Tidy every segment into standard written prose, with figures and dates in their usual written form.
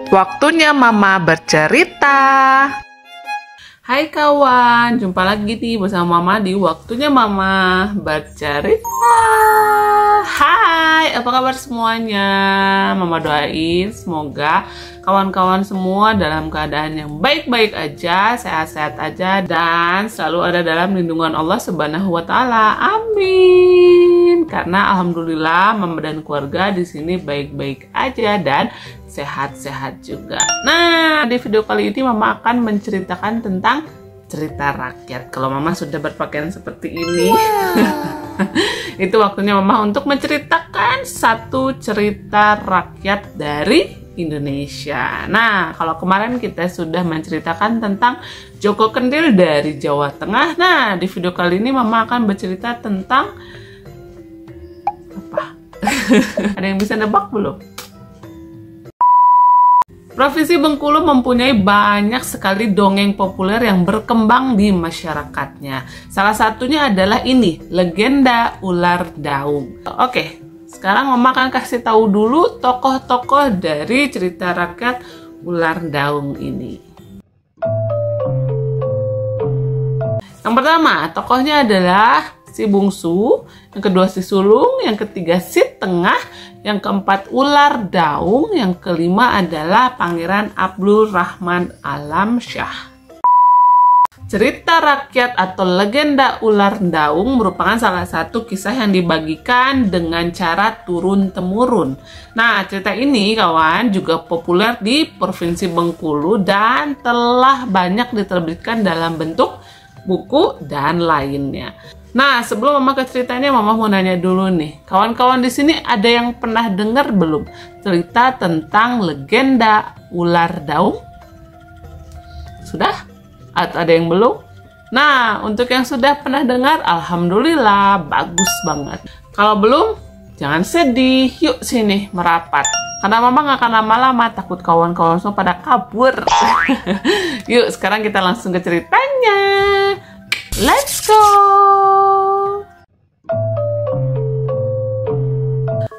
Waktunya Mama bercerita. Hai kawan, jumpa lagi nih bersama Mama di Waktunya Mama bercerita. Hai, apa kabar semuanya? Mama doain semoga kawan-kawan semua dalam keadaan yang baik-baik aja, sehat-sehat aja, dan selalu ada dalam lindungan Allah Subhanahu wa Ta'ala. Amin. Karena alhamdulillah Mama dan keluarga di sini baik-baik aja dan sehat-sehat juga. Nah, di video kali ini Mama akan menceritakan tentang cerita rakyat. Kalau Mama sudah berpakaian seperti ini, itu waktunya Mama untuk menceritakan satu cerita rakyat dari Indonesia. Nah, kalau kemarin kita sudah menceritakan tentang Joko Kendil dari Jawa Tengah. Nah, di video kali ini Mama akan bercerita tentang apa? Ada yang bisa nebak belum? Provinsi Bengkulu mempunyai banyak sekali dongeng populer yang berkembang di masyarakatnya. Salah satunya adalah ini, legenda ular daung. Oke, sekarang Mama akan kasih tahu dulu tokoh-tokoh dari cerita rakyat ular daung ini. Yang pertama, tokohnya adalah si bungsu, yang kedua si sulung, yang ketiga si tengah, yang keempat ular daung, yang kelima adalah Pangeran Abdul Rahman Alamsyah. Cerita rakyat atau legenda ular daung merupakan salah satu kisah yang dibagikan dengan cara turun-temurun. Nah, cerita ini kawan juga populer di Provinsi Bengkulu dan telah banyak diterbitkan dalam bentuk buku dan lainnya. Nah, sebelum Mama ke ceritanya, Mama mau nanya dulu nih. Kawan-kawan di sini ada yang pernah dengar belum cerita tentang legenda ular daung? Sudah? Atau ada yang belum? Nah, untuk yang sudah pernah dengar, alhamdulillah, bagus banget. Kalau belum, jangan sedih. Yuk sini merapat. Karena Mama gak akan lama-lama, takut kawan-kawan semua pada kabur. Yuk, sekarang kita langsung ke ceritanya. Let's go!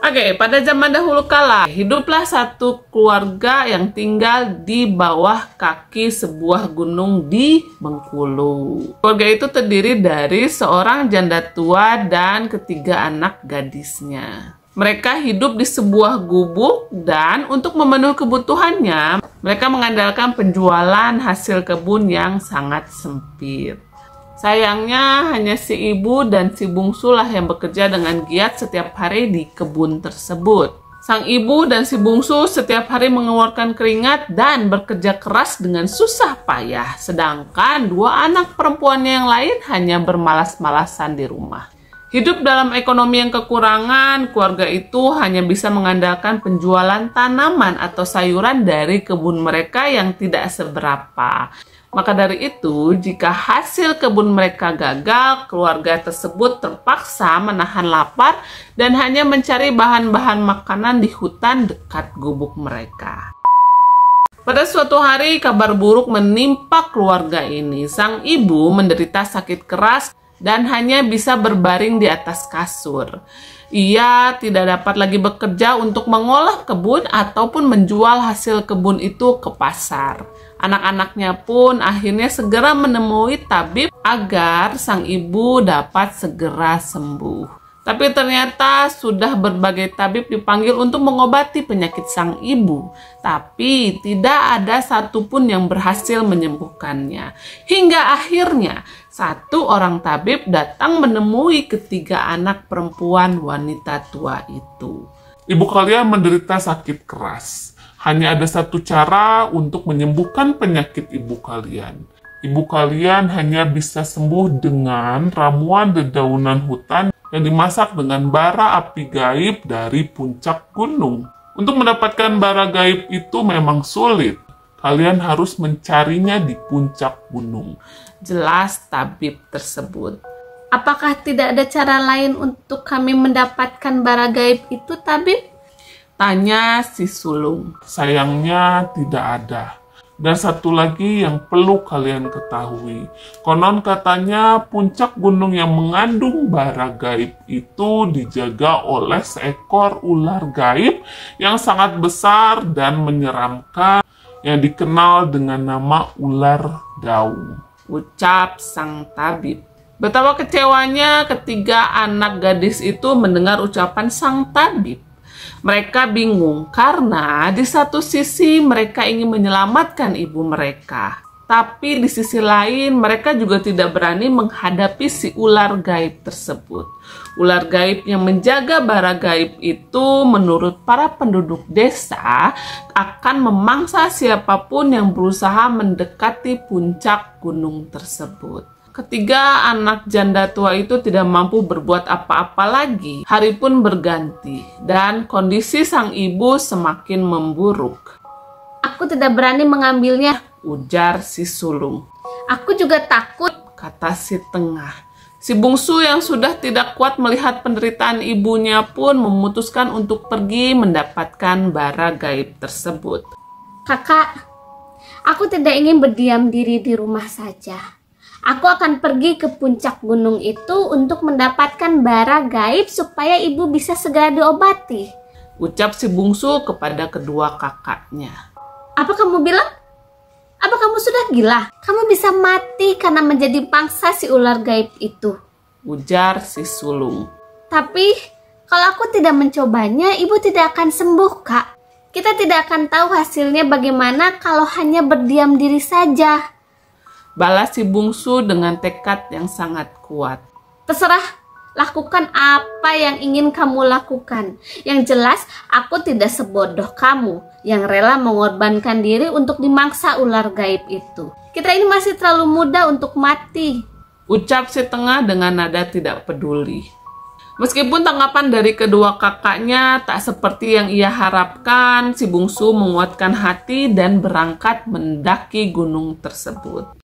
Oke, pada zaman dahulu kala, hiduplah satu keluarga yang tinggal di bawah kaki sebuah gunung di Bengkulu. Keluarga itu terdiri dari seorang janda tua dan ketiga anak gadisnya. Mereka hidup di sebuah gubuk dan untuk memenuhi kebutuhannya, mereka mengandalkan penjualan hasil kebun yang sangat sempit. Sayangnya hanya si ibu dan si bungsu lah yang bekerja dengan giat setiap hari di kebun tersebut. Sang ibu dan si bungsu setiap hari mengeluarkan keringat dan bekerja keras dengan susah payah. Sedangkan dua anak perempuannya yang lain hanya bermalas-malasan di rumah. Hidup dalam ekonomi yang kekurangan, keluarga itu hanya bisa mengandalkan penjualan tanaman atau sayuran dari kebun mereka yang tidak seberapa. Maka dari itu, jika hasil kebun mereka gagal, keluarga tersebut terpaksa menahan lapar dan hanya mencari bahan-bahan makanan di hutan dekat gubuk mereka. Pada suatu hari, kabar buruk menimpa keluarga ini. Sang ibu menderita sakit keras dan hanya bisa berbaring di atas kasur. Ia tidak dapat lagi bekerja untuk mengolah kebun ataupun menjual hasil kebun itu ke pasar. Anak-anaknya pun akhirnya segera menemui tabib agar sang ibu dapat segera sembuh. Tapi ternyata sudah berbagai tabib dipanggil untuk mengobati penyakit sang ibu. Tapi tidak ada satupun yang berhasil menyembuhkannya. Hingga akhirnya satu orang tabib datang menemui ketiga anak perempuan wanita tua itu. Ibu kalian menderita sakit keras. Hanya ada satu cara untuk menyembuhkan penyakit ibu kalian. Ibu kalian hanya bisa sembuh dengan ramuan dedaunan hutan yang dimasak dengan bara api gaib dari puncak gunung. Untuk mendapatkan bara gaib itu memang sulit. Kalian harus mencarinya di puncak gunung. Jelas tabib tersebut. Apakah tidak ada cara lain untuk kami mendapatkan bara gaib itu, tabib? Tanya si sulung. Sayangnya tidak ada. Dan satu lagi yang perlu kalian ketahui, konon katanya puncak gunung yang mengandung bara gaib itu dijaga oleh seekor ular gaib yang sangat besar dan menyeramkan yang dikenal dengan nama ular daun. Ucap sang tabib. Betapa kecewanya ketiga anak gadis itu mendengar ucapan sang tabib. Mereka bingung karena di satu sisi mereka ingin menyelamatkan ibu mereka. Tapi di sisi lain mereka juga tidak berani menghadapi si ular gaib tersebut. Ular gaib yang menjaga bara gaib itu menurut para penduduk desa akan memangsa siapapun yang berusaha mendekati puncak gunung tersebut. Ketiga anak janda tua itu tidak mampu berbuat apa-apa lagi. Hari pun berganti dan kondisi sang ibu semakin memburuk. Aku tidak berani mengambilnya, ujar si sulung. Aku juga takut, kata si tengah. Si bungsu yang sudah tidak kuat melihat penderitaan ibunya pun memutuskan untuk pergi mendapatkan bara gaib tersebut. Kakak, aku tidak ingin berdiam diri di rumah saja. Aku akan pergi ke puncak gunung itu untuk mendapatkan bara gaib supaya ibu bisa segera diobati, ucap si bungsu kepada kedua kakaknya. Apa kamu bilang? Apa kamu sudah gila? Kamu bisa mati karena menjadi pangsa si ular gaib itu, ujar si sulung. Tapi kalau aku tidak mencobanya, ibu tidak akan sembuh, Kak. Kita tidak akan tahu hasilnya bagaimana kalau hanya berdiam diri saja, balas si bungsu dengan tekad yang sangat kuat. Terserah, lakukan apa yang ingin kamu lakukan. Yang jelas, aku tidak sebodoh kamu yang rela mengorbankan diri untuk dimangsa ular gaib itu. Kita ini masih terlalu muda untuk mati, ucap si tengah dengan nada tidak peduli. Meskipun tanggapan dari kedua kakaknya tak seperti yang ia harapkan, si bungsu menguatkan hati dan berangkat mendaki gunung tersebut.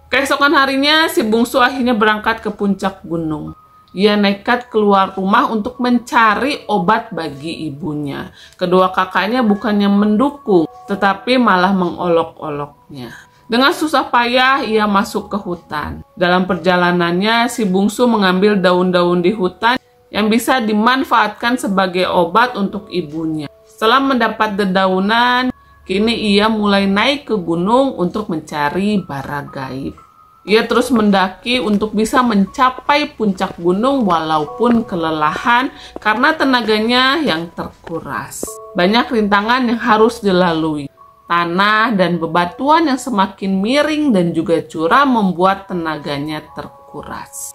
Keesokan harinya, si bungsu akhirnya berangkat ke puncak gunung. Ia nekat keluar rumah untuk mencari obat bagi ibunya. Kedua kakaknya bukannya mendukung, tetapi malah mengolok-oloknya. Dengan susah payah, ia masuk ke hutan. Dalam perjalanannya, si bungsu mengambil daun-daun di hutan yang bisa dimanfaatkan sebagai obat untuk ibunya. Setelah mendapat dedaunan, kini ia mulai naik ke gunung untuk mencari bara gaib. Ia terus mendaki untuk bisa mencapai puncak gunung walaupun kelelahan karena tenaganya yang terkuras. Banyak rintangan yang harus dilalui. Tanah dan bebatuan yang semakin miring dan juga curam membuat tenaganya terkuras.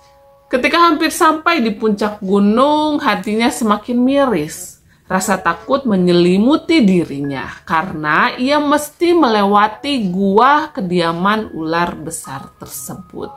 Ketika hampir sampai di puncak gunung, hatinya semakin miris. Rasa takut menyelimuti dirinya karena ia mesti melewati gua kediaman ular besar tersebut.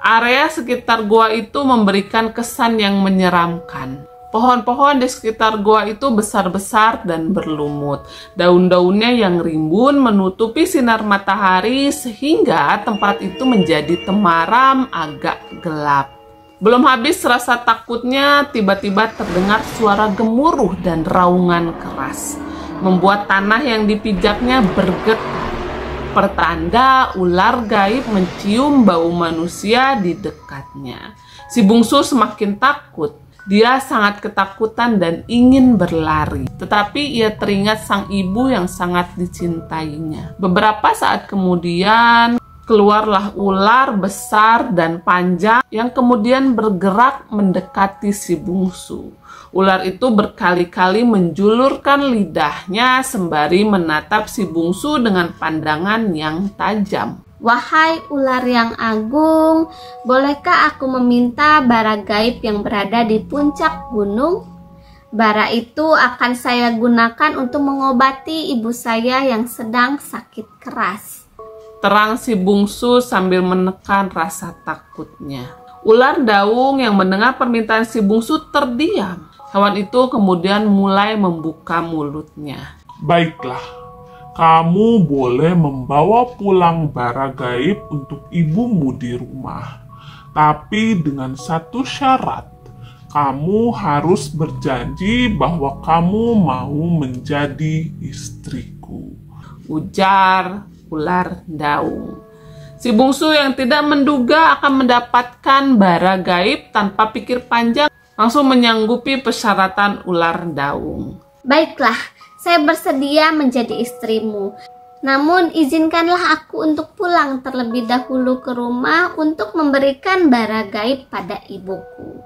Area sekitar gua itu memberikan kesan yang menyeramkan. Pohon-pohon di sekitar gua itu besar-besar dan berlumut. Daun-daunnya yang rimbun menutupi sinar matahari sehingga tempat itu menjadi temaram agak gelap. Belum habis rasa takutnya, tiba-tiba terdengar suara gemuruh dan raungan keras, membuat tanah yang dipijaknya bergetar. Pertanda ular gaib mencium bau manusia di dekatnya. Si bungsu semakin takut. Dia sangat ketakutan dan ingin berlari. Tetapi ia teringat sang ibu yang sangat dicintainya. Beberapa saat kemudian, keluarlah ular besar dan panjang yang kemudian bergerak mendekati si bungsu. Ular itu berkali-kali menjulurkan lidahnya sembari menatap si bungsu dengan pandangan yang tajam. Wahai ular yang agung, bolehkah aku meminta bara gaib yang berada di puncak gunung? Bara itu akan saya gunakan untuk mengobati ibu saya yang sedang sakit keras, terang si bungsu sambil menekan rasa takutnya. Ular daung yang mendengar permintaan si bungsu terdiam. Hewan itu kemudian mulai membuka mulutnya. Baiklah, kamu boleh membawa pulang bara gaib untuk ibumu di rumah. Tapi dengan satu syarat, kamu harus berjanji bahwa kamu mau menjadi istriku. ujar ular daung. Si bungsu yang tidak menduga akan mendapatkan bara gaib tanpa pikir panjang langsung menyanggupi persyaratan ular daung. Baiklah, saya bersedia menjadi istrimu. Namun izinkanlah aku untuk pulang terlebih dahulu ke rumah untuk memberikan bara gaib pada ibuku.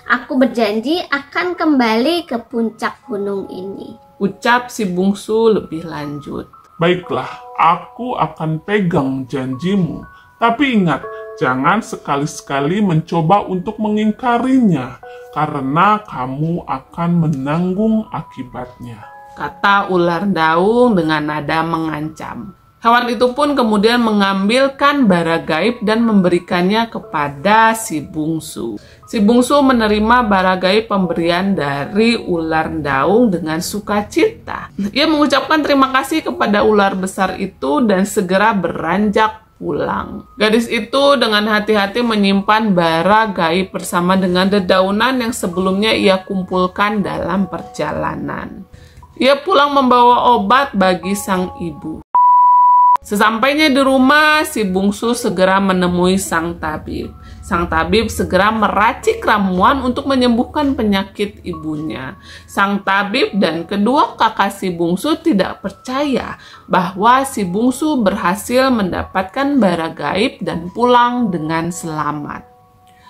Aku berjanji akan kembali ke puncak gunung ini, ucap si bungsu lebih lanjut. Baiklah, aku akan pegang janjimu. Tapi ingat, jangan sekali-sekali mencoba untuk mengingkarinya, karena kamu akan menanggung akibatnya, kata ular daung dengan nada mengancam. Hewan itu pun kemudian mengambilkan bara gaib dan memberikannya kepada si bungsu. Si bungsu menerima bara gaib pemberian dari ular daung dengan sukacita. Ia mengucapkan terima kasih kepada ular besar itu dan segera beranjak pulang. Gadis itu dengan hati-hati menyimpan bara gaib bersama dengan dedaunan yang sebelumnya ia kumpulkan dalam perjalanan. Ia pulang membawa obat bagi sang ibu. Sesampainya di rumah, si bungsu segera menemui sang tabib. Sang tabib segera meracik ramuan untuk menyembuhkan penyakit ibunya. Sang tabib dan kedua kakak si bungsu tidak percaya bahwa si bungsu berhasil mendapatkan bara gaib dan pulang dengan selamat.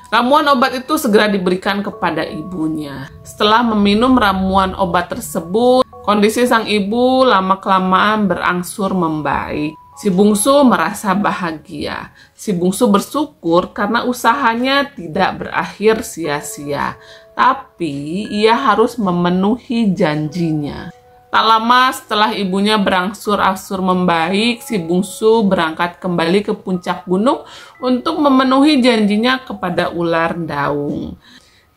Ramuan obat itu segera diberikan kepada ibunya. Setelah meminum ramuan obat tersebut, kondisi sang ibu lama-kelamaan berangsur membaik. Si bungsu merasa bahagia. Si bungsu bersyukur karena usahanya tidak berakhir sia-sia. Tapi ia harus memenuhi janjinya. Tak lama setelah ibunya berangsur-angsur membaik, si bungsu berangkat kembali ke puncak gunung untuk memenuhi janjinya kepada ular daung.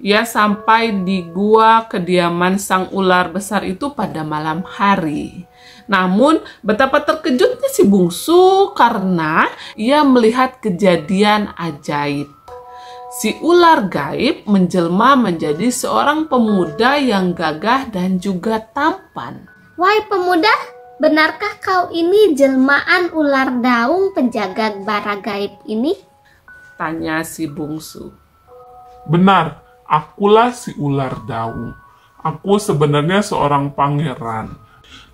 Ia sampai di gua kediaman sang ular besar itu pada malam hari. Namun betapa terkejutnya si bungsu karena ia melihat kejadian ajaib. Si ular gaib menjelma menjadi seorang pemuda yang gagah dan juga tampan. Wahai pemuda, benarkah kau ini jelmaan ular daung penjaga bara gaib ini? Tanya si bungsu. Benar, akulah si ular daung. Aku sebenarnya seorang pangeran.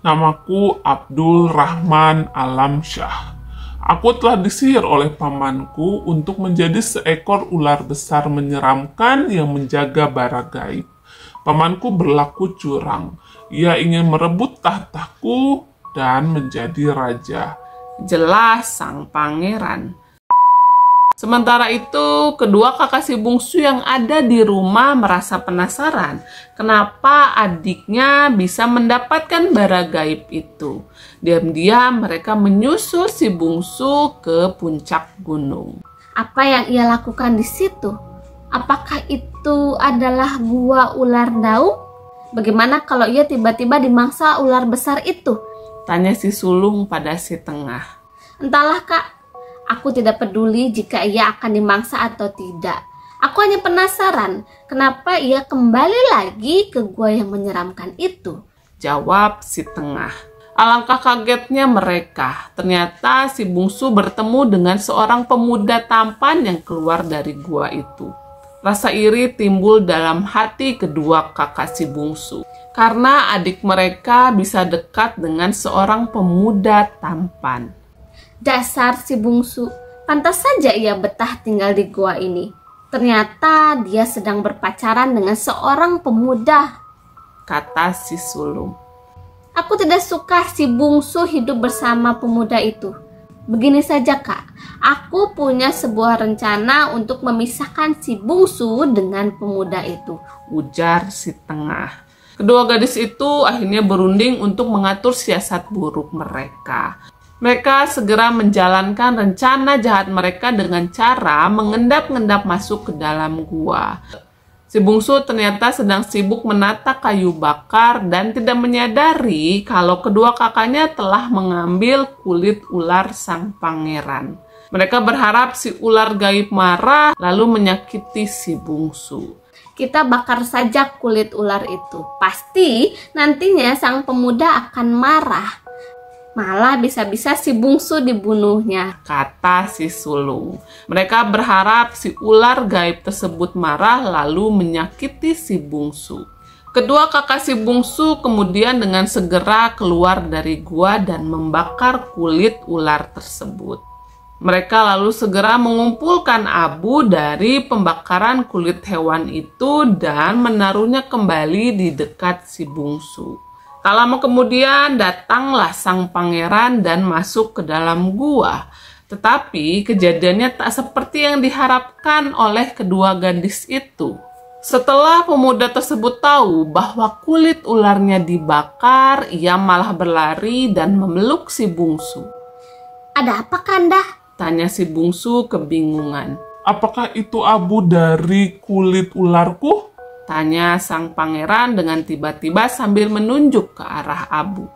Namaku Abdul Rahman Alamsyah. Aku telah disihir oleh pamanku untuk menjadi seekor ular besar menyeramkan yang menjaga bara gaib. Pamanku berlaku curang. Ia ingin merebut tahtaku dan menjadi raja. Jelas sang pangeran. Sementara itu, kedua kakak si bungsu yang ada di rumah merasa penasaran kenapa adiknya bisa mendapatkan bara gaib itu. Diam-diam mereka menyusul si bungsu ke puncak gunung. Apa yang ia lakukan di situ? Apakah itu adalah gua ular daung? Bagaimana kalau ia tiba-tiba dimangsa ular besar itu? Tanya si sulung pada si tengah. Entahlah kak. Aku tidak peduli jika ia akan dimangsa atau tidak. Aku hanya penasaran kenapa ia kembali lagi ke gua yang menyeramkan itu. Jawab si tengah. Alangkah kagetnya mereka. Ternyata si bungsu bertemu dengan seorang pemuda tampan yang keluar dari gua itu. Rasa iri timbul dalam hati kedua kakak si bungsu. Karena adik mereka bisa dekat dengan seorang pemuda tampan. Dasar si bungsu, pantas saja ia betah tinggal di gua ini. Ternyata dia sedang berpacaran dengan seorang pemuda, kata si sulung. Aku tidak suka si bungsu hidup bersama pemuda itu. Begini saja kak, aku punya sebuah rencana untuk memisahkan si bungsu dengan pemuda itu, ujar si tengah. Kedua gadis itu akhirnya berunding untuk mengatur siasat buruk mereka. Mereka segera menjalankan rencana jahat mereka dengan cara mengendap-endap masuk ke dalam gua. Si bungsu ternyata sedang sibuk menata kayu bakar dan tidak menyadari kalau kedua kakaknya telah mengambil kulit ular sang pangeran. Mereka berharap si ular gaib marah lalu menyakiti si bungsu. Kita bakar saja kulit ular itu. Pasti nantinya sang pemuda akan marah. Malah bisa-bisa si bungsu dibunuhnya, kata si sulung. Mereka berharap si ular gaib tersebut marah lalu menyakiti si bungsu. Kedua kakak si bungsu kemudian dengan segera keluar dari gua dan membakar kulit ular tersebut. Mereka lalu segera mengumpulkan abu dari pembakaran kulit hewan itu dan menaruhnya kembali di dekat si bungsu. Tak lama kemudian datanglah sang pangeran dan masuk ke dalam gua. Tetapi kejadiannya tak seperti yang diharapkan oleh kedua gadis itu. Setelah pemuda tersebut tahu bahwa kulit ularnya dibakar, ia malah berlari dan memeluk si bungsu. "Ada apa, Kanda?" tanya si bungsu kebingungan. Apakah itu abu dari kulit ularku? Tanya sang pangeran dengan tiba-tiba sambil menunjuk ke arah abu.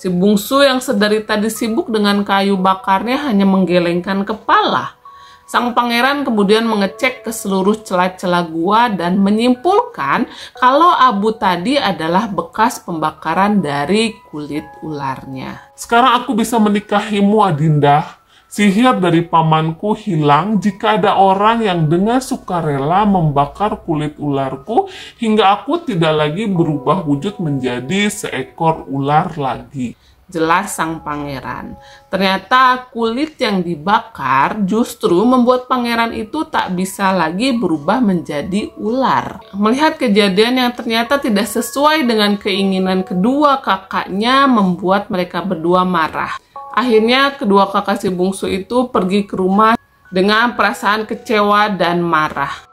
Si bungsu yang sedari tadi sibuk dengan kayu bakarnya hanya menggelengkan kepala. Sang pangeran kemudian mengecek ke seluruh celah-celah gua dan menyimpulkan kalau abu tadi adalah bekas pembakaran dari kulit ularnya. Sekarang aku bisa menikahimu, Adinda. Sihir dari pamanku hilang jika ada orang yang dengan sukarela membakar kulit ularku hingga aku tidak lagi berubah wujud menjadi seekor ular lagi. Jelas sang pangeran. Ternyata kulit yang dibakar justru membuat pangeran itu tak bisa lagi berubah menjadi ular. Melihat kejadian yang ternyata tidak sesuai dengan keinginan kedua kakaknya membuat mereka berdua marah. Akhirnya kedua kakak si bungsu itu pergi ke rumah dengan perasaan kecewa dan marah.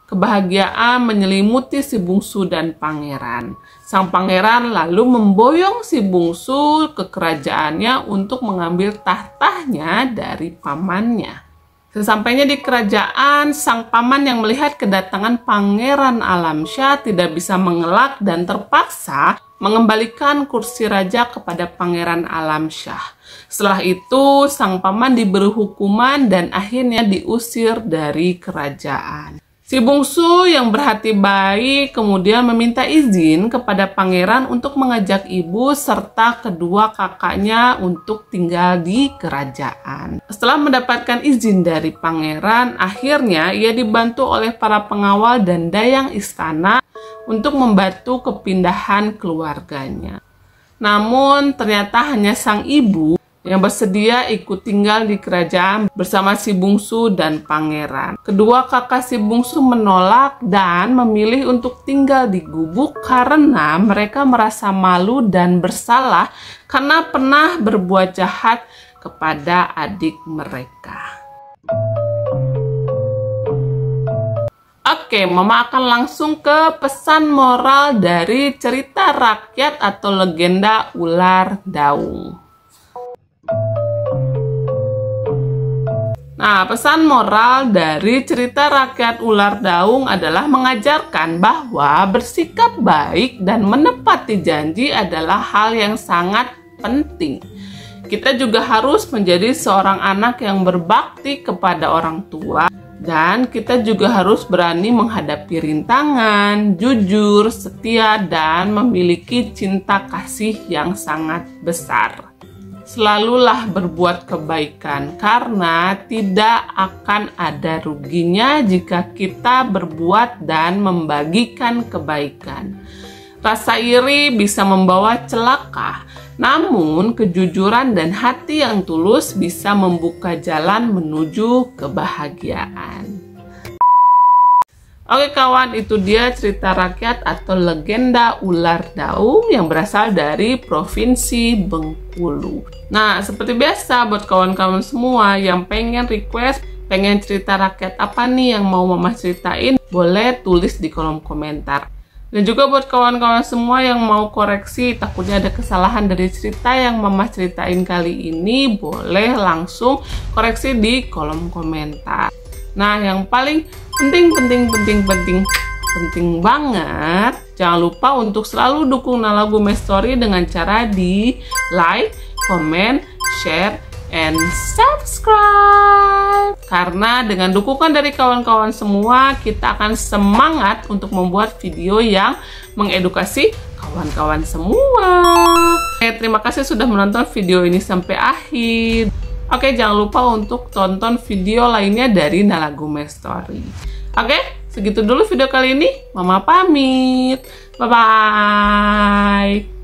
Kebahagiaan menyelimuti si bungsu dan pangeran. Sang pangeran lalu memboyong si bungsu ke kerajaannya untuk mengambil tahtanya dari pamannya. Sesampainya di kerajaan, sang paman yang melihat kedatangan Pangeran Alamsyah tidak bisa mengelak dan terpaksa mengembalikan kursi raja kepada Pangeran Alamsyah. Setelah itu, sang paman diberi hukuman dan akhirnya diusir dari kerajaan. Si bungsu yang berhati baik kemudian meminta izin kepada pangeran untuk mengajak ibu serta kedua kakaknya untuk tinggal di kerajaan. Setelah mendapatkan izin dari pangeran, akhirnya ia dibantu oleh para pengawal dan dayang istana untuk membantu kepindahan keluarganya. Namun ternyata hanya sang ibu yang bersedia ikut tinggal di kerajaan bersama si bungsu dan pangeran. Kedua kakak si bungsu menolak dan memilih untuk tinggal di gubuk karena mereka merasa malu dan bersalah karena pernah berbuat jahat kepada adik mereka. Oke, Mama akan langsung ke pesan moral dari cerita rakyat atau legenda ular daung. Nah, pesan moral dari cerita rakyat ular daung adalah mengajarkan bahwa bersikap baik dan menepati janji adalah hal yang sangat penting. Kita juga harus menjadi seorang anak yang berbakti kepada orang tua dan kita juga harus berani menghadapi rintangan, jujur, setia, dan memiliki cinta kasih yang sangat besar. Selalulah berbuat kebaikan karena tidak akan ada ruginya jika kita berbuat dan membagikan kebaikan. Rasa iri bisa membawa celaka, namun kejujuran dan hati yang tulus bisa membuka jalan menuju kebahagiaan. Oke kawan, itu dia cerita rakyat atau legenda ular daung yang berasal dari Provinsi Bengkulu. Nah, seperti biasa buat kawan-kawan semua yang pengen request, pengen cerita rakyat apa nih yang mau Mama ceritain, boleh tulis di kolom komentar. Dan juga buat kawan-kawan semua yang mau koreksi, takutnya ada kesalahan dari cerita yang Mama ceritain kali ini, boleh langsung koreksi di kolom komentar. Nah, yang paling penting banget, jangan lupa untuk selalu dukung Nala Gume Story dengan cara di like, comment, share, and subscribe. Karena dengan dukungan dari kawan-kawan semua, kita akan semangat untuk membuat video yang mengedukasi kawan-kawan semua. Oke, terima kasih sudah menonton video ini sampai akhir. Oke, jangan lupa untuk tonton video lainnya dari Nalagume Story. Oke, segitu dulu video kali ini. Mama pamit. Bye-bye.